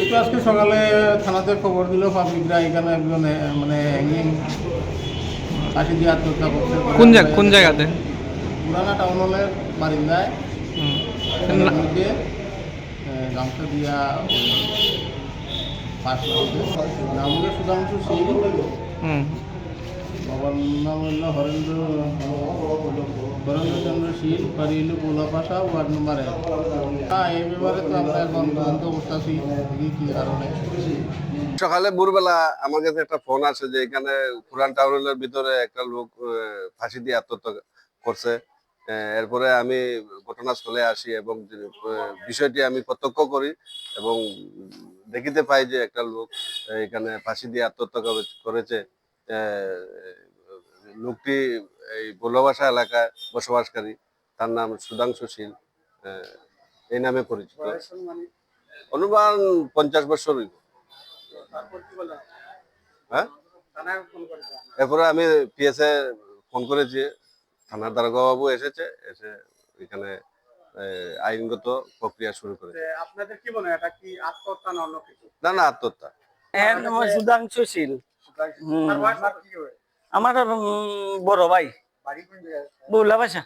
তো আজকে সকালে থানাতে খবর দিল পাবলিকরা এখানে একজন মানে হ্যাঙ্গিং ফাঁসি দিয়ে আত্মহত্যা করছে। কোন জায়গাতে? পুরানা টাউন হলের বারিন্দায় মধ্যে গামছা দিয়া ফাঁস লাগছে। নাম হলো সুধাংশু সিং, হুম। বাবার নাম হইল হরেন্দ্রচন্দ্র শীল, বাড়ি হইল পোলাপাশা, ওয়ার্ড নম্বর 1। এই ব্যাপারে তো আমরা এখন তদন্ত করতেছি কি কারণে। সকালে ভোরবেলা আমার কাছে একটা ফোন আসে যে এখানে পুরান টাউনের ভিতরে একটা লোক ফাঁসি দিয়ে আত্মহত্যা করছে। এরপরে আমি ঘটনাস্থলে আসি এবং বিষয়টি আমি প্রত্যক্ষ করি এবং দেখিতে পাই যে একটা লোক এখানে ফাঁসি দিয়ে আত্মহত্যা করেছে। লোকটি এই ভোলাবাসা এলাকায় বসবাসকারী, তার নাম সুধাংশু শীল, এই নামে পরিচিত। অনুমান 50 বছর হইব। হ্যাঁ, এরপরে আমি পিএসএ ফোন করেছি, থানার দারোগা বাবু এসে এখানে আইনগত প্রক্রিয়া শুরু করেছে। আপনাদের কি মনে হয় এটা কি আত্মহত্যা না অন্য কিছু? না, আত্মহত্যা। সুধাংশু শীল আমার বড় ভাই, বউলা বাসা।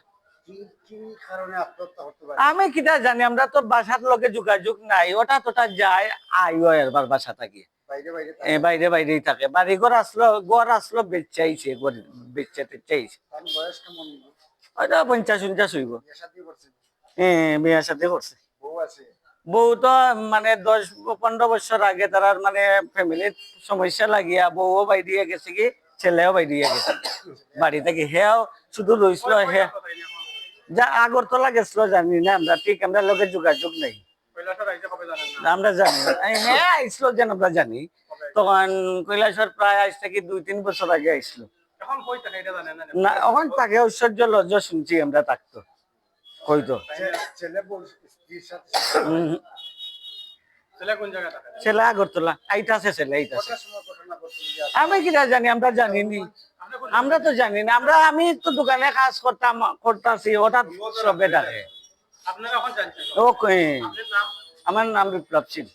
আমি কিটা জানি, আমরা তো বাসার লগে যোগাযোগ নাই, ওটা তোটা যায় আইও এবার বাসা থাকি বাইরে বাইরেই থাকে। বাড়ি ঘর আসলো বেচাইছে, বেচাতে চাইছে। ওটা 50-50 হইব। বিয়ার সাথে করছে। বউ তো মানে 10-15 বছর আগে তার মানে ফ্যামিলির সমস্যা লাগিয়া বউও বাইরে গেছে কি, ছেলেও বাইরে গেছে বাড়ি থেকে। হেও শুধু রইছিল, হে যা আগরতলা গেছিল জানি না আমরা, ঠিক আমরা লোকের যোগাযোগ নেই, আমরা জানি হ্যাঁ আইসলো যেন আমরা জানি। তখন কৈলাসর প্রায় আজ থেকে 2-3 বছর আগে আইসলো। না এখন তাকে ঐশ্বর্য লজ্জা শুনছি আমরা, থাকতো হয়তো ছেলে আগরতলা আইতাছে, ছেলে আইতাছে। আমি কিটা জানি, আমরা জানিনি, আমরা তো জানি না। আমি তো দোকানে কাজ করতাছি, হঠাৎ সবে ডাকে। আমার নাম বিপ্লব সিং।